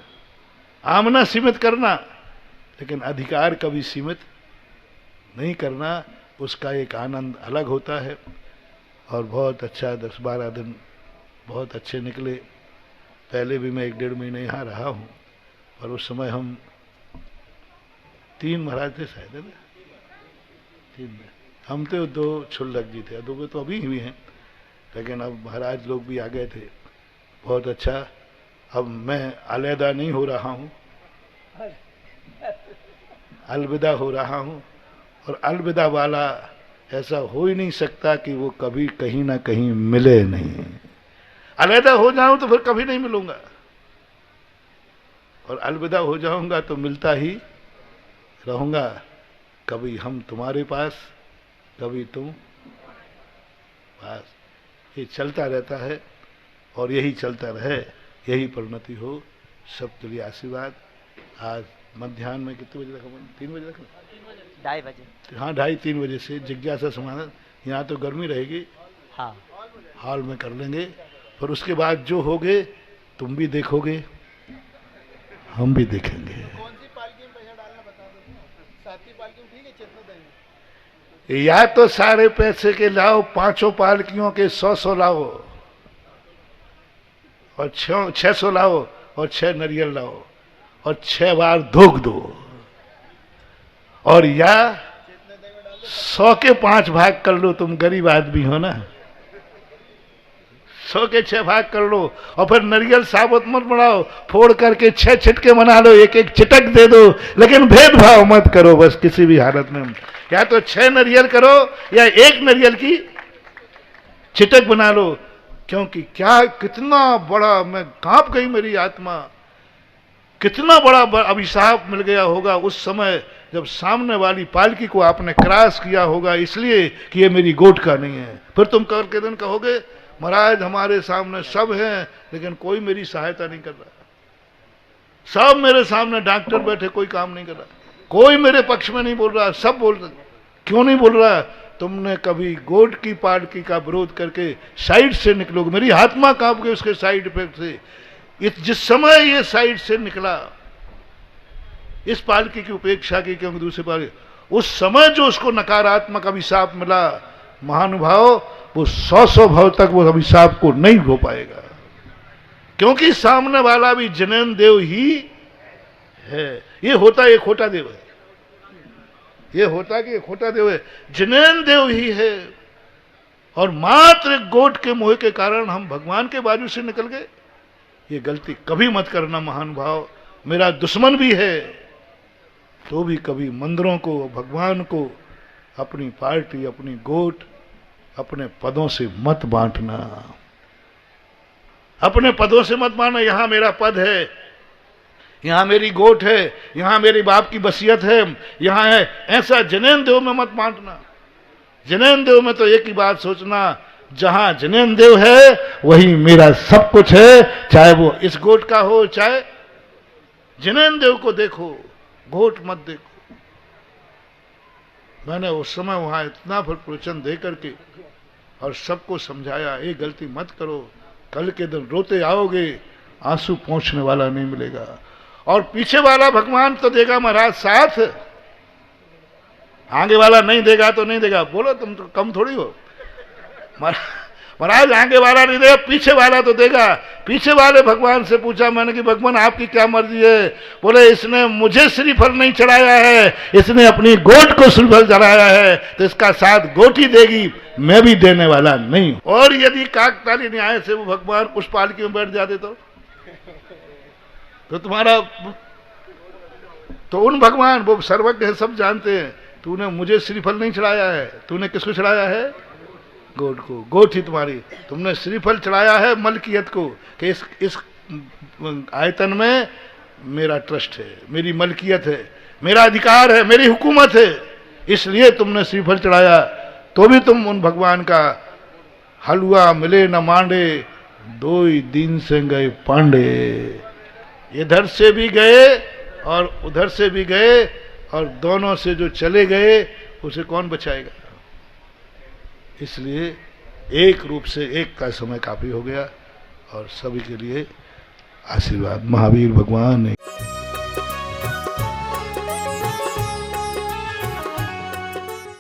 आमना सीमित करना, लेकिन अधिकार कभी सीमित नहीं करना। उसका एक आनंद अलग होता है। और बहुत अच्छा 10-12 दिन बहुत अच्छे निकले। पहले भी मैं 1-1.5 महीने यहाँ रहा हूँ, और उस समय हम 3 महाराज थे शायद, है ना? 3 हम तो 2 छुल्लक जी थे, 2 तो अभी भी हैं, लेकिन अब महाराज लोग भी आ गए थे। बहुत अच्छा। अब मैं अलहदा नहीं हो रहा हूँ, अलविदा हो रहा हूँ। और अलविदा वाला ऐसा हो ही नहीं सकता कि वो कभी कहीं ना कहीं मिले नहीं। अलहदा हो जाऊं तो फिर कभी नहीं मिलूंगा, और अलविदा हो जाऊंगा तो मिलता ही रहूंगा। कभी हम तुम्हारे पास, कभी तुम पास, ये चलता रहता है। और यही चलता रहे, यही परिणति हो। सबके लिए आशीर्वाद। आज मध्याह्न में कितने बजे रखा? 3 बजे रखा? 2:30 बजे। हाँ, 2:30-3 बजे से जिज्ञासा समाधान। यहाँ तो गर्मी रहेगी, हाँ, हॉल में कर लेंगे। पर उसके बाद जो होगे तुम भी देखोगे, हम भी देखेंगे। कौन सी पालकी में पैसा डालना बता दो। 7वीं पालकी में ठीक है, चेतना देंगे। या तो सारे पैसे के लाओ, 5 पालकियों के 100 लाओ, और 600 लाओ, और 6 नारियल लाओ, और 6 बार धोख दो। और या 100 के 5 भाग कर लो, तुम गरीब आदमी हो ना, 100 के 6 भाग कर लो। और फिर नारियल साबुत मत बनाओ, फोड़ करके 6 छिटके बना लो, एक चिटक दे दो, लेकिन भेदभाव मत करो बस किसी भी हालत में। या तो 6 नारियल करो, या 1 नारियल की चिटक बना लो। क्योंकि क्या, कितना बड़ा, मैं कांप गई मेरी आत्मा, कितना बड़ा अभिशाप मिल गया होगा उस समय जब सामने वाली पालकी को आपने क्रॉस किया होगा, इसलिए कि ये मेरी गोट का नहीं है। फिर तुम कल के दिन कहोगे महाराज हमारे सामने सब हैं, लेकिन कोई मेरी सहायता नहीं कर रहा। सब मेरे सामने डॉक्टर बैठे, कोई काम नहीं कर रहा, कोई मेरे पक्ष में नहीं बोल रहा, सब बोल रहे। क्यों नहीं बोल रहा? तुमने कभी गोट की पालकी का विरोध करके साइड से निकलोगे। मेरी आत्मा कांप गई उसके साइड इफेक्ट से। जिस समय ये साइड से निकला, इस पालकी की उपेक्षा की, क्योंकि दूसरे पालकी, उस समय जो उसको नकारात्मक अभिशाप मिला, महानुभाव, वो 100 भाव तक वो अभिशाप को नहीं हो पाएगा। क्योंकि सामने वाला भी जिनेन्द्र देव ही है। ये होता एक खोटा देव है, ये होता कि एक खोटा देव है, जिनेन्द्र देव ही है। और मात्र गोट के मोह के कारण हम भगवान के बाजू से निकल गए। ये गलती कभी मत करना महानुभाव। मेरा दुश्मन भी है तो भी कभी मंदिरों को, भगवान को, अपनी पार्टी, अपनी गोट, अपने पदों से मत बांटना। अपने पदों से मत बांटना। यहां मेरा पद है, यहां मेरी गोट है, यहां मेरे बाप की वसीयत है, यहां है, ऐसा जिनेन्द्र देव में मत बांटना। जिनेन्द्र देव में तो एक ही बात सोचना, जहां जिनेन्द्र देव है वही मेरा सब कुछ है, चाहे वो इस गोट का हो, चाहे जिनेन्द्र देव को देखो, गोट मत देखो। मैंने उस समय वहां इतना प्रवचन दे करके और सबको समझाया, ये गलती मत करो, कल के दिन रोते आओगे, आंसू पहुंचने वाला नहीं मिलेगा। और पीछे वाला भगवान तो देगा महाराज साथ, आगे वाला नहीं देगा तो नहीं देगा। बोलो तुम तो कम थोड़ी हो महाराज, आगे वाला नहीं देगा, पीछे वाला तो देगा। पीछे वाले भगवान से पूछा मैंने कि भगवान आपकी क्या मर्जी है? बोले इसने मुझे श्रीफल नहीं चढ़ाया है, इसने अपनी गोट को श्रीफल चढ़ाया है, तो इसका साथ गोट ही देगी, मैं भी देने वाला नहीं। और यदि काकताली न्याय से वो भगवान उस पालकी में बैठ जाते तो तुम्हारा तो उन भगवान वो सर्वज्ञ है, सब जानते हैं, तूने मुझे श्रीफल नहीं चढ़ाया है, तूने किसको चढ़ाया है? गोट को। गोट ही तुम्हारी, तुमने श्रीफल चढ़ाया है मलकियत को कि इस आयतन में मेरा ट्रस्ट है, मेरी मलकियत है, मेरा अधिकार है, मेरी हुकूमत है, इसलिए तुमने श्रीफल चढ़ाया। तो भी तुम उन भगवान का हलवा मिले न मांडे, 2 ही दिन से गए पांडे। इधर से भी गए और उधर से भी गए, और दोनों से जो चले गए उसे कौन बचाएगा? इसलिए एक रूप से एक का समय काफी हो गया, और सभी के लिए आशीर्वाद। महावीर भगवान ने